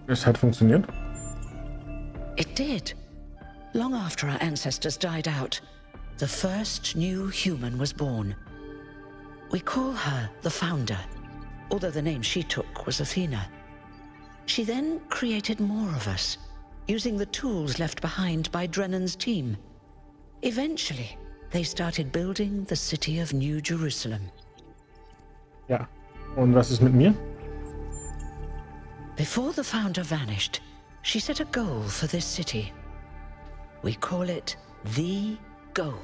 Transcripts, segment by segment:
Es hat funktioniert. It did. Long after our ancestors died out, the first new human was born. We call her the Founder, although the name she took was Athena. She then created more of us, using the tools left behind by Drennan's team. Eventually, they started building the city of New Jerusalem. Ja. Und was ist mit mir? Before the Founder vanished, she set a goal for this city. We call it the goal.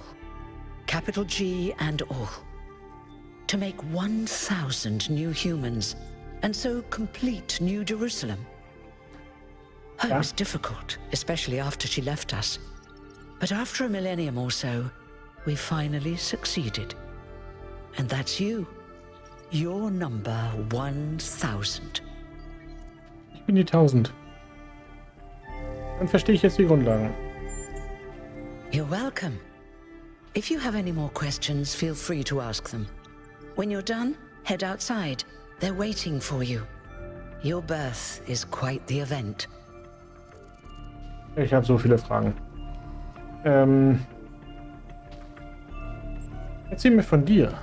Capital G and all. To make 1,000 new humans, and so complete New Jerusalem. It was difficult, especially after she left us. But after a millennium or so, we finally succeeded. And that's you. Your number 1,000. Ich bin die 1000. Dann verstehe ich jetzt die Grundlagen. You're welcome. If you have any more questions, feel free to ask them. When you're done, head outside. They're waiting for you. Your birth is quite the event. Ich habe so viele Fragen. Erzähl mir von dir.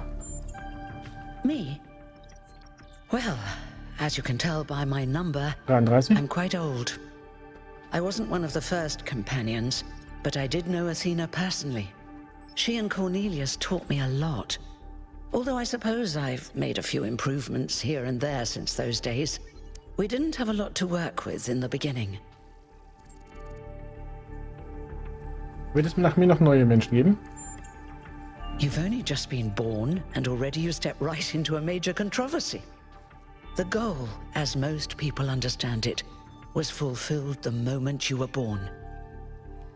Me? Well, as you can tell by my number, 33? I'm quite old. I wasn't one of the first companions, but I did know Athena personally. She and Cornelius taught me a lot. Although I suppose I've made a few improvements here and there since those days. We didn't have a lot to work with in the beginning. Wird es nach mir noch neue Menschen geben? You've only just been born, and already you step right into a major controversy. The goal, as most people understand it, was fulfilled the moment you were born.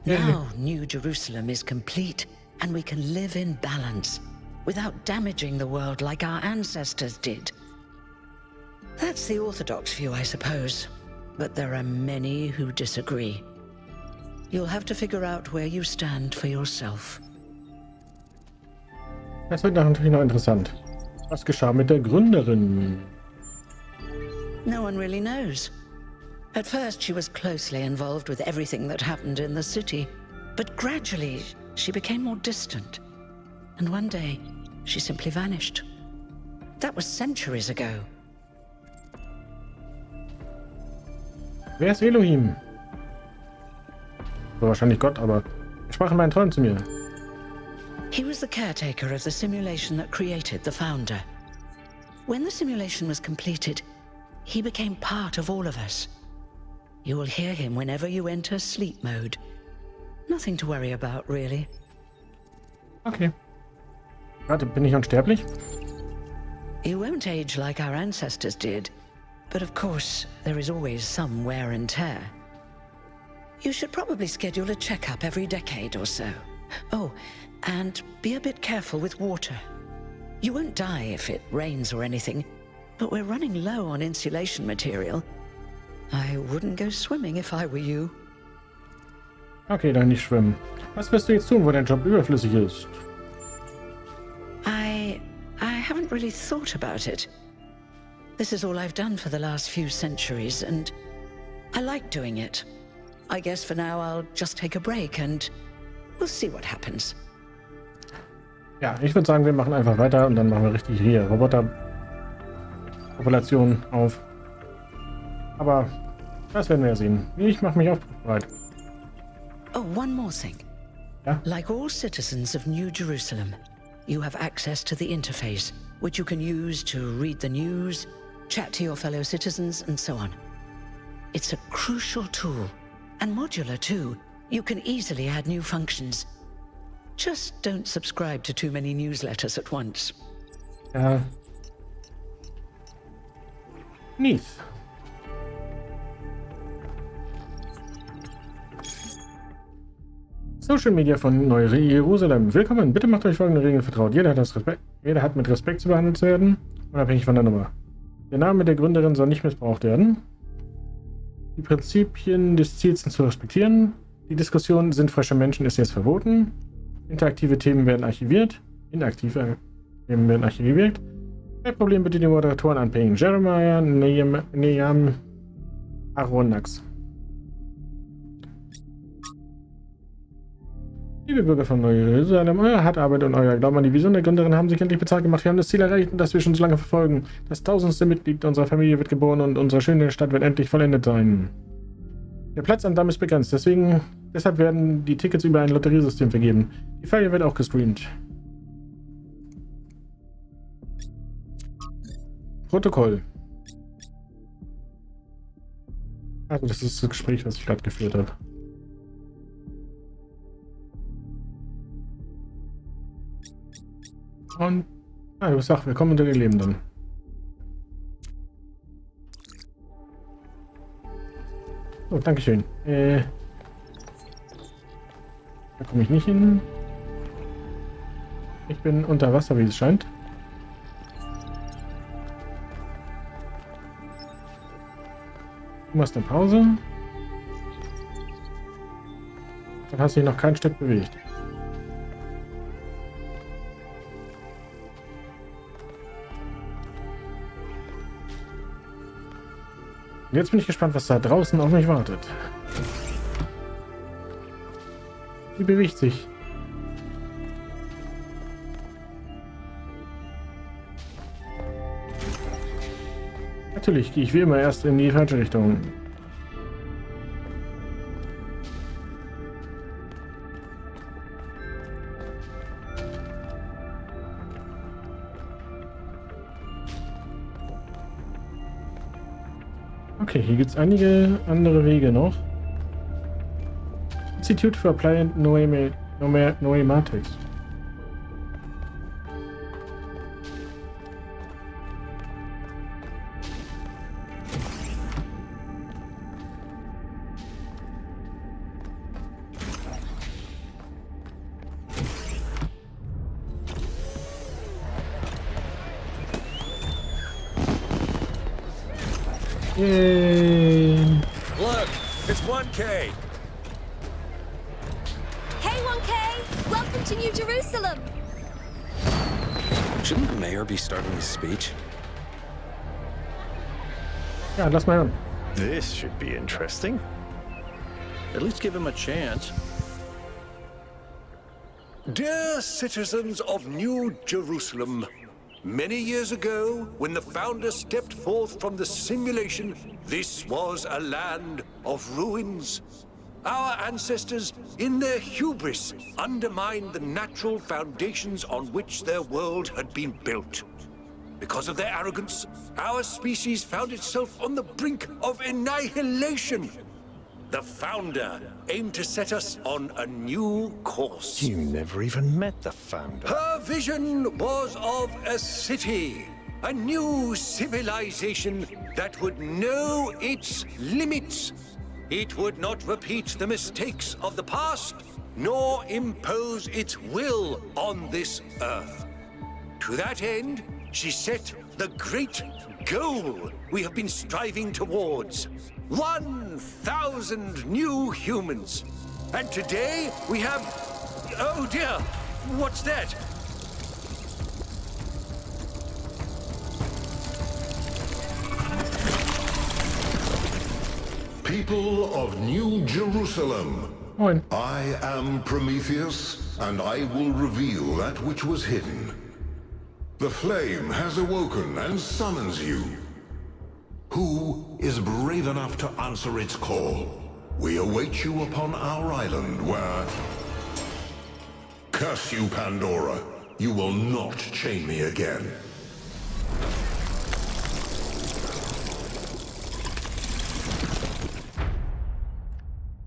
Now, New Jerusalem is complete, and we can live in balance, without damaging the world like our ancestors did. That's the orthodox view, I suppose, but there are many who disagree. You'll have to figure out where you stand for yourself. Das wird natürlich noch interessant. Was geschah mit der Gründerin? No one really knows. At first, she was closely involved with everything that happened in the city, but gradually, she became more distant. And one day, she simply vanished. That was centuries ago. Wer ist Elohim? So, wahrscheinlich Gott, aber er sprach in meinen Träumen zu mir. He was the caretaker of the simulation that created the Founder. When the simulation was completed, he became part of all of us. You will hear him whenever you enter sleep mode. Nothing to worry about, really. Okay. Warte, bin ich unsterblich? You won't age like our ancestors did, but of course, there is always some wear and tear. You should probably schedule a checkup every decade or so. Oh, and be a bit careful with water. You won't die if it rains or anything, but we're running low on insulation material. I wouldn't go swimming if I were you. Okay, dann nicht schwimmen. Was wirst du jetzt tun, wo dein Job überflüssig ist? I haven't really thought about it. This is all I've done for the last few centuries, and I like doing it. I guess for now I'll just take a break and we'll see what happens. Ja, ich würde sagen, wir machen einfach weiter und dann machen wir richtig hier Roboterpopulation auf. Aber das werden wir ja sehen. Ich mache mich bereit. Oh, one more thing. Ja? Like all citizens of New Jerusalem, you have access to the interface, which you can use to read the news, chat to your fellow citizens, and so on. It's a crucial tool, and modular too. You can easily add new functions. Just don't subscribe to too many newsletters at once. Ja. Nice. Social Media von Neue Jerusalem. Willkommen. Bitte macht euch folgende Regeln vertraut. Jeder hat mit Respekt zu behandelt zu werden, unabhängig von der Nummer. Der Name der Gründerin soll nicht missbraucht werden. Die Prinzipien des Ziels sind zu respektieren. Die Diskussionen sind frische Menschen ist jetzt verboten. Interaktive Themen werden archiviert. Inaktive Themen werden archiviert. Bei Problem bitte die Moderatoren anpingen. Jeremiah, Neham, Aronax. Liebe Bürger von Jerusalem, euer harte Arbeit und euer Glauben an die Vision der Gründerin haben sich endlich bezahlt gemacht. Wir haben das Ziel erreicht, das wir schon so lange verfolgen. Das 1000. Mitglied unserer Familie wird geboren und unsere schöne Stadt wird endlich vollendet sein. Der Platz am Damm ist begrenzt, deshalb werden die Tickets über ein Lotteriesystem vergeben. Die Feier wird auch gestreamt. Protokoll. Also das ist das Gespräch, was ich gerade geführt habe. Und du sagst, willkommen unter den Lebenden. Oh, dankeschön. Da komme ich nicht hin. Ich bin unter Wasser, wie es scheint. Du machst eine Pause. Dann hast du dich noch kein Stück bewegt. Und jetzt bin ich gespannt, was da draußen auf mich wartet. Die bewegt sich. Natürlich gehe ich wie immer erst in die falsche Richtung. Okay, hier gibt es einige andere Wege noch. Institute for Applied Noematics. Yay! Look, it's 1K. Hey 1K! Welcome to New Jerusalem! Shouldn't the mayor be starting his speech? Ja, lass mal hören. This should be interesting. At least give him a chance. Dear citizens of New Jerusalem, many years ago, when the founder stepped forth from the simulation, this was a land of ruins. Our ancestors, in their hubris, undermined the natural foundations on which their world had been built. Because of their arrogance, our species found itself on the brink of annihilation. The founder aimed to set us on a new course. You never even met the founder. Her vision was of a city, a new civilization that would know its limits. It would not repeat the mistakes of the past, nor impose its will on this earth. To that end, she set the great goal we have been striving towards. 1,000 new humans. And today we have... Oh dear, what's that? People of New Jerusalem, Moin. I am Prometheus, and I will reveal that which was hidden. The flame has awoken and summons you. Who is brave enough to answer its call? We await you upon our island where... Curse you, Pandora. You will not chain me again.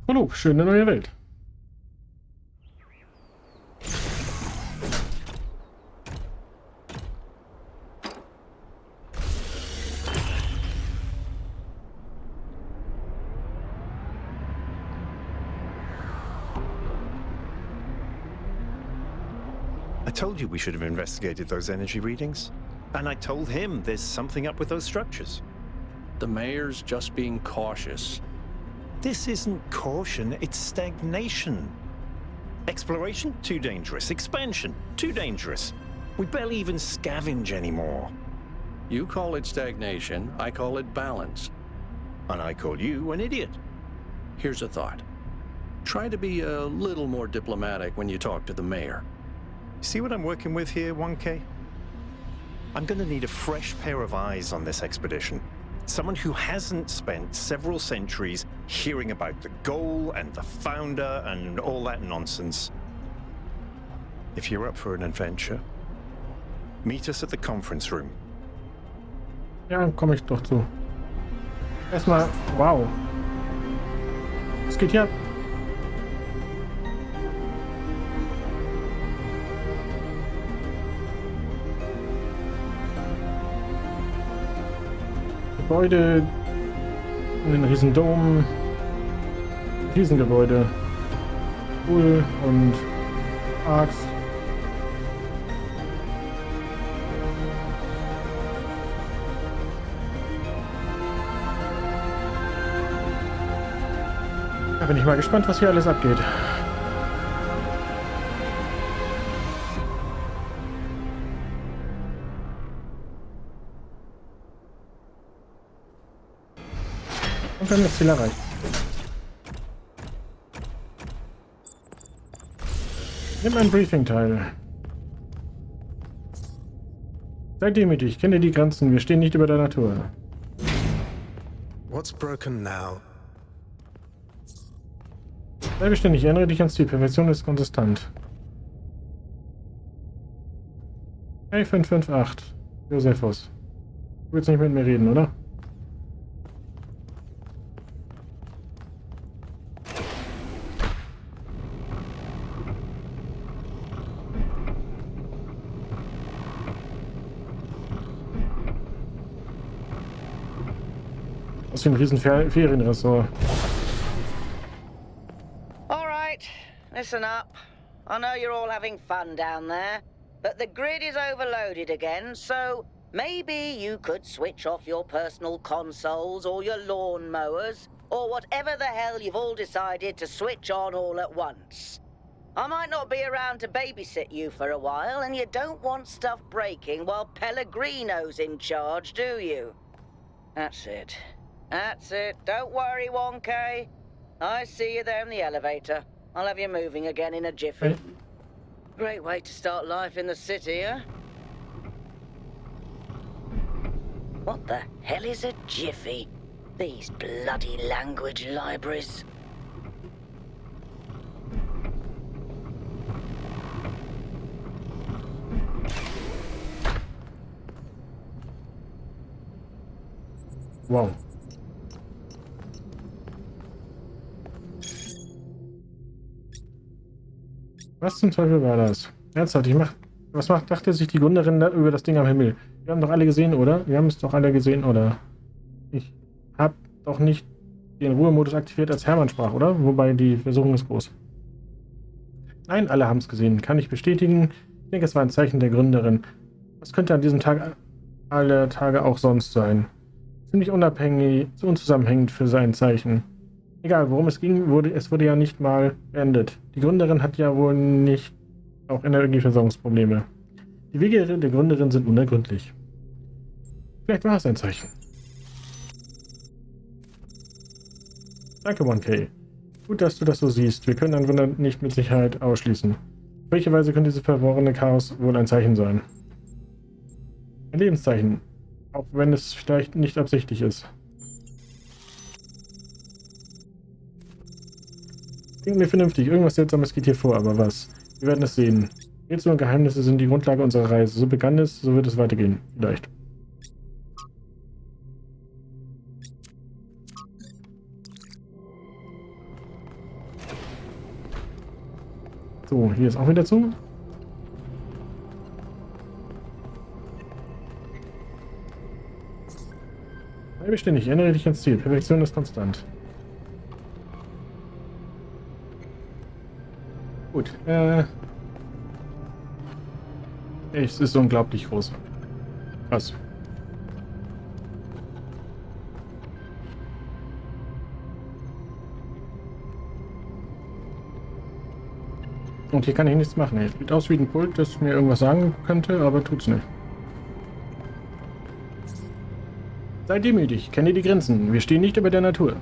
Hallo, schöne neue Welt. I told you we should have investigated those energy readings. And I told him there's something up with those structures. The mayor's just being cautious. This isn't caution, it's stagnation. Exploration? Too dangerous. Expansion? Too dangerous. We barely even scavenge anymore. You call it stagnation, I call it balance. And I call you an idiot. Here's a thought. Try to be a little more diplomatic when you talk to the mayor. See what I'm working with here, 1K? I'm gonna need a fresh pair of eyes on this expedition. Someone who hasn't spent several centuries hearing about the goal and the founder and all that nonsense. If you're up for an adventure, meet us at the conference room. Ja, komme ich doch zu. Erstmal, wow. Was geht hier ab? Gebäude, einen riesen Dom, Riesengebäude, Pool und Parks. Da bin ich mal gespannt, was hier alles abgeht. Und dann das Ziel erreicht. Nimm ein Briefing teil. Sei demütig, kenne die Grenzen, wir stehen nicht über der Natur. What's broken now? Sei beständig, erinnere dich ans Ziel. Perfektion ist konsistent. Hey 558. Josephus. Du willst nicht mit mir reden, oder? Das ist ein riesen Ferienressort. Listen up. I know you're all having fun down there, but the grid is overloaded again, so maybe you could switch off your personal consoles or your lawn mowers, or whatever the hell you've all decided to switch on all at once. I might not be around to babysit you for a while, and you don't want stuff breaking while Pellegrino's in charge, do you? That's it. That's it. Don't worry, 1K. I see you there in the elevator. I'll have you moving again in a jiffy. Great way to start life in the city, huh? What the hell is a jiffy? These bloody language libraries. Wow. Was zum Teufel war das? Ernsthaft, dachte sich die Gründerin da über das Ding am Himmel? Wir haben doch alle gesehen, oder? Wir haben es doch alle gesehen, oder? Ich habe doch nicht den Ruhemodus aktiviert, als Hermann sprach, oder? Wobei die Versuchung ist groß. Nein, alle haben es gesehen. Kann ich bestätigen. Ich denke, es war ein Zeichen der Gründerin. Was könnte an diesem Tag alle Tage auch sonst sein? Ziemlich unabhängig, unzusammenhängend für sein Zeichen. Egal, worum es ging, es wurde ja nicht mal beendet. Die Gründerin hat ja wohl nicht auch Energieversorgungsprobleme. Die Wege der Gründerin sind unergründlich. Vielleicht war es ein Zeichen. Danke, 1K. Gut, dass du das so siehst. Wir können ein Wunder nicht mit Sicherheit ausschließen. Auf welche Weise könnte dieses verworrene Chaos wohl ein Zeichen sein? Ein Lebenszeichen. Auch wenn es vielleicht nicht absichtlich ist. Klingt mir vernünftig. Irgendwas Seltsames geht hier vor, aber was? Wir werden es sehen. Rätsel und Geheimnisse sind die Grundlage unserer Reise. So begann es, so wird es weitergehen. Vielleicht. So, hier ist auch wieder zu. Sei beständig, erinnere dich ans Ziel. Perfektion ist konstant. Gut, es ist unglaublich groß. Krass. Und hier kann ich nichts machen. Es sieht aus wie ein Pult, das mir irgendwas sagen könnte, aber tut's nicht. Sei demütig, kenne die Grenzen. Wir stehen nicht über der Natur.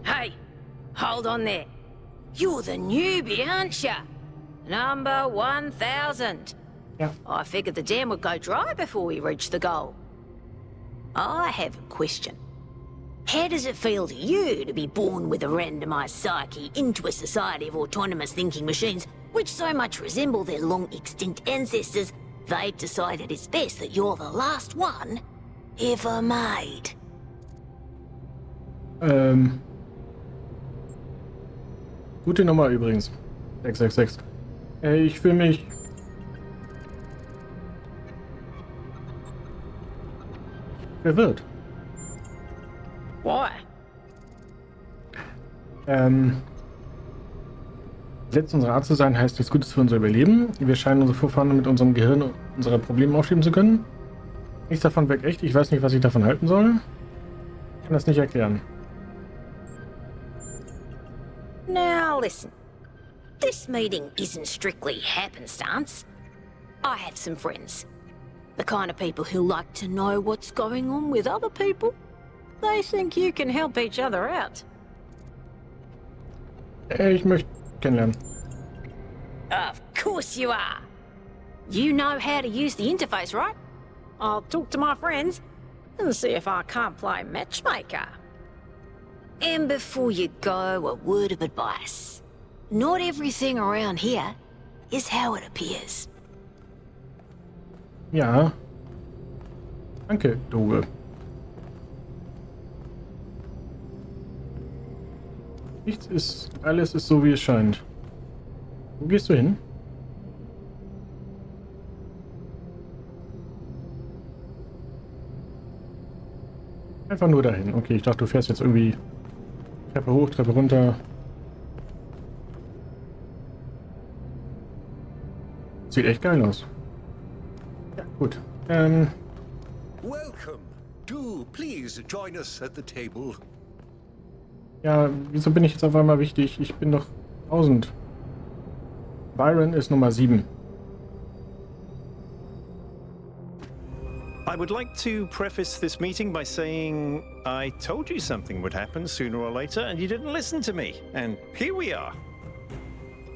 Hey, hold on there. You're the newbie, aren't ya? Number 1000. Ja. I figured the dam would go dry before we reach the goal. I have a question. How does it feel to you to be born with a randomized psyche into a society of autonomous thinking machines which so much resemble their long-extinct ancestors, they've decided it's best that you're the last one ever made? Gute Nummer übrigens. 666. Ich fühle mich... verwirrt. Why? Letzte unserer Art zu sein, heißt nichts Gutes für unser Überleben. Wir scheinen unsere Vorfahren mit unserem Gehirn unsere Probleme aufschieben zu können. Nichts davon wirkt echt. Ich weiß nicht, was ich davon halten soll. Ich kann das nicht erklären. Now listen. This meeting isn't strictly happenstance. I have some friends. The kind of people who like to know what's going on with other people. They think you can help each other out. Ich möchte kennenlernen. Of course you are. You know how to use the interface, right? I'll talk to my friends and see if I can't play matchmaker. And before you go, a word of advice. Not everything around here is how it appears. Ja. Danke, Doge. Nichts ist... alles ist so, wie es scheint. Wo gehst du hin? Einfach nur dahin. Okay, ich dachte, du fährst jetzt irgendwie Treppe hoch, Treppe runter. Sieht echt geil aus. Ja, gut. Welcome. Do please join us at the table. Ja, wieso bin ich jetzt auf einmal wichtig? Ich bin doch 1000. Byron ist Nummer 7. I would like to preface this meeting by saying I told you something would happen sooner or later and you didn't listen to me. And here we are.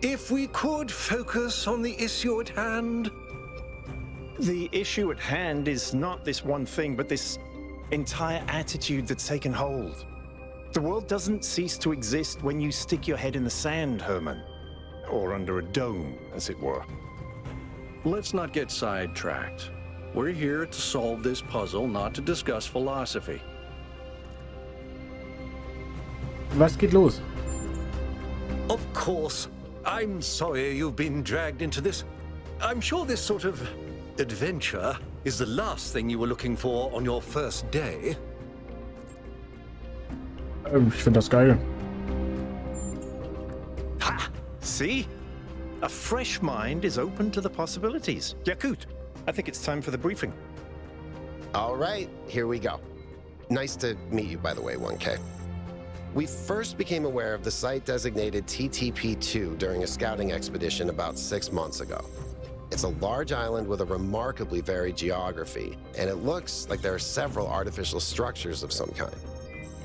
If we could focus on the issue at hand. The issue at hand is not this one thing, but this entire attitude that's taken hold. The world doesn't cease to exist when you stick your head in the sand, Herman. Or under a dome, as it were. Let's not get sidetracked. We're here to solve this puzzle, not to discuss philosophy. Was geht los? Of course. I'm sorry you've been dragged into this. I'm sure this sort of adventure is the last thing you were looking for on your first day. Ich finde das geil. Ha! See? A fresh mind is open to the possibilities. Yakut, I think it's time for the briefing. All right, here we go. Nice to meet you, by the way, 1K. We first became aware of the site designated TTP-2 during a scouting expedition about 6 months ago. It's a large island with a remarkably varied geography, and it looks like there are several artificial structures of some kind.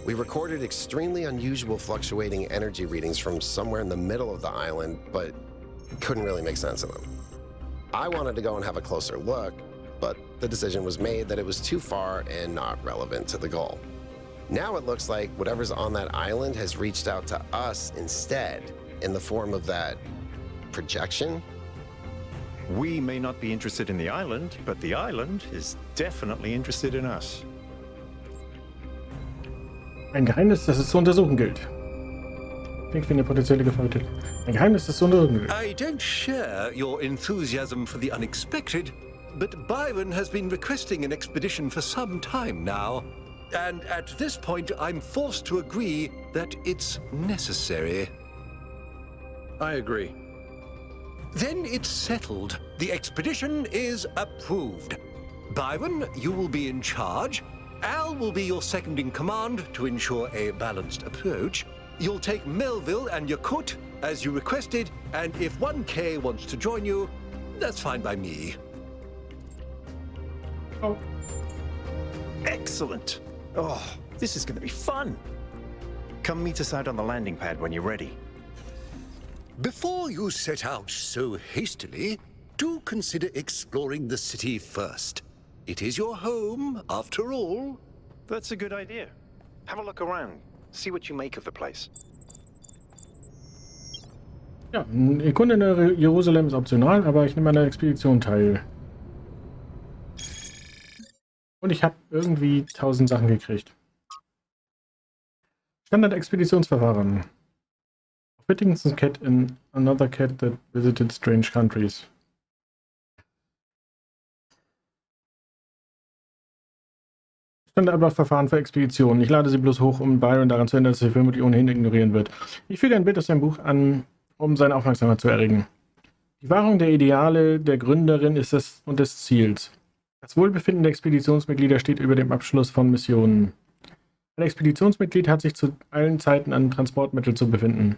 We recorded extremely unusual fluctuating energy readings from somewhere in the middle of the island, but couldn't really make sense of them. I wanted to go and have a closer look, but the decision was made that it was too far and not relevant to the goal. Now it looks like whatever's on that island has reached out to us instead, in the form of that projection. We may not be interested in the island, but the island is definitely interested in us. Ein Geheimnis, das es zu untersuchen gilt. Ich finde potenzielle Gefahr. Ein Geheimnis, das es zu untersuchen gilt. I don't share your enthusiasm for the unexpected, but Byron has been requesting an expedition for some time now. And at this point, I'm forced to agree that it's necessary. I agree. Then it's settled. The expedition is approved. Byron, you will be in charge. Al will be your second in command to ensure a balanced approach. You'll take Melville and Yakut as you requested, and if 1K wants to join you, that's fine by me. Oh. Excellent. Oh, this is going to be fun. Come meet us out on the landing pad when you're ready. Before you set out so hastily, do consider exploring the city first. It is your home, after all. That's a good idea. Have a look around. See what you make of the place. Ja, ein Erkunde in Jerusalem ist optional, aber ich nehme an der Expedition teil. Und ich habe irgendwie 1000 Sachen gekriegt. Standard-Expeditionsverfahren. Whittington's cat and another cat that visited strange countries. Standardablaufverfahren für Expeditionen. Ich lade sie bloß hoch, um Byron daran zu hindern, dass sie vermutlich ohnehin ignorieren wird. Ich füge ein Bild aus seinem Buch an, um seine Aufmerksamkeit zu erregen. Die Wahrung der Ideale der Gründerin ist es und des Ziels. Das Wohlbefinden der Expeditionsmitglieder steht über dem Abschluss von Missionen. Ein Expeditionsmitglied hat sich zu allen Zeiten an Transportmitteln zu befinden.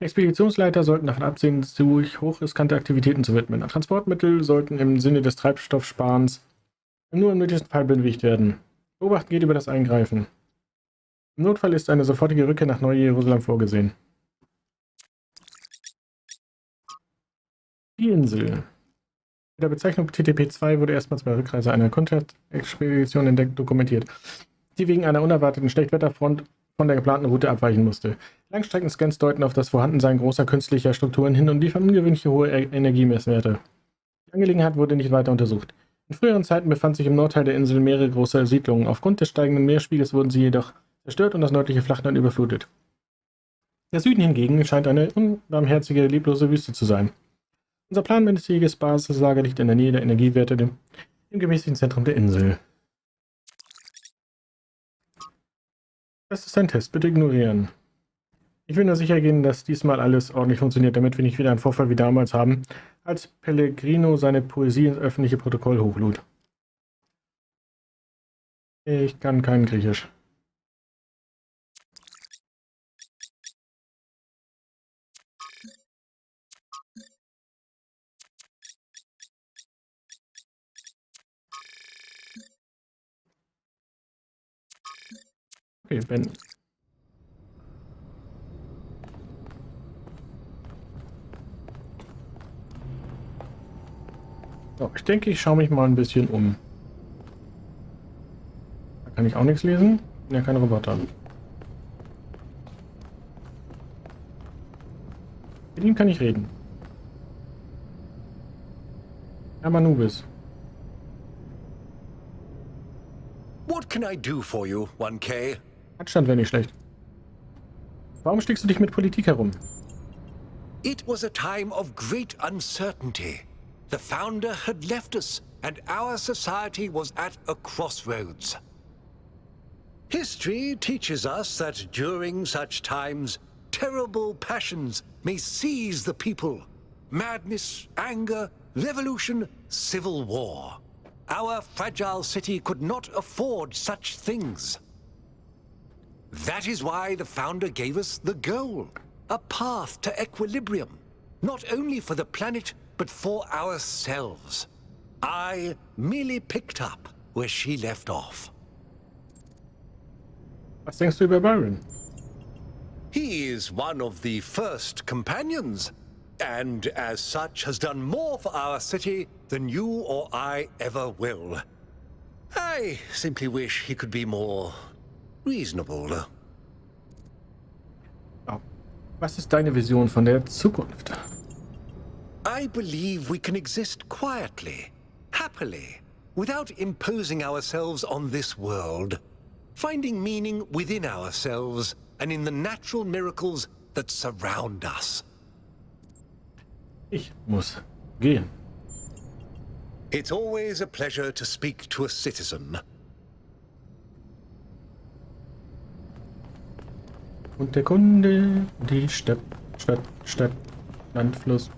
Expeditionsleiter sollten davon absehen, sich hochriskante Aktivitäten zu widmen. Transportmittel sollten im Sinne des Treibstoffsparens nur im nötigsten Fall bewegt werden. Beobachten geht über das Eingreifen. Im Notfall ist eine sofortige Rückkehr nach Neu-Jerusalem vorgesehen. Die Insel. Mit der Bezeichnung TTP-2 wurde erstmals bei Rückreise einer Kontaktexpedition entdeckt dokumentiert, die wegen einer unerwarteten Schlechtwetterfront von der geplanten Route abweichen musste. Langstreckenscans deuten auf das Vorhandensein großer künstlicher Strukturen hin und liefern ungewöhnlich hohe Energiemesswerte. Die Angelegenheit wurde nicht weiter untersucht. In früheren Zeiten befanden sich im Nordteil der Insel mehrere große Siedlungen. Aufgrund des steigenden Meeresspiegels wurden sie jedoch zerstört und das nördliche Flachland überflutet. Der Süden hingegen scheint eine unbarmherzige, leblose Wüste zu sein. Unser planmäßiges Basislager liegt in der Nähe der Energiewerte im gemäßigten Zentrum der Insel. Das ist ein Test, bitte ignorieren. Ich will nur sicher gehen, dass diesmal alles ordentlich funktioniert, damit wir nicht wieder einen Vorfall wie damals haben, als Pellegrino seine Poesie ins öffentliche Protokoll hochlud. Ich kann kein Griechisch. Okay, Ben. So, ich denke, ich schaue mich mal ein bisschen um. Da kann ich auch nichts lesen. Bin ja kein Roboter. Mit ihm kann ich reden. Ja, Manubis. What can I do for you, 1K? Anstand wäre nicht schlecht. Warum schlägst du dich mit Politik herum? It was a time of great uncertainty. The founder had left us, and our society was at a crossroads. History teaches us that during such times, terrible passions may seize the people. Madness, anger, revolution, civil war. Our fragile city could not afford such things. That is why the founder gave us the goal, a path to equilibrium, not only for the planet, but for ourselves. I merely picked up where she left off. Was denkst du über Byron? He is one of the first companions, and as such has done more for our city than you or I ever will. I simply wish he could be more reasonable. Oh. Was ist deine Vision von der Zukunft? I believe we can exist quietly, happily, without imposing ourselves on this world, finding meaning within ourselves and in the natural miracles that surround us. Ich muss gehen. It's always a pleasure to speak to a citizen. Und der Kunde, die Stadt, Land, Fluss,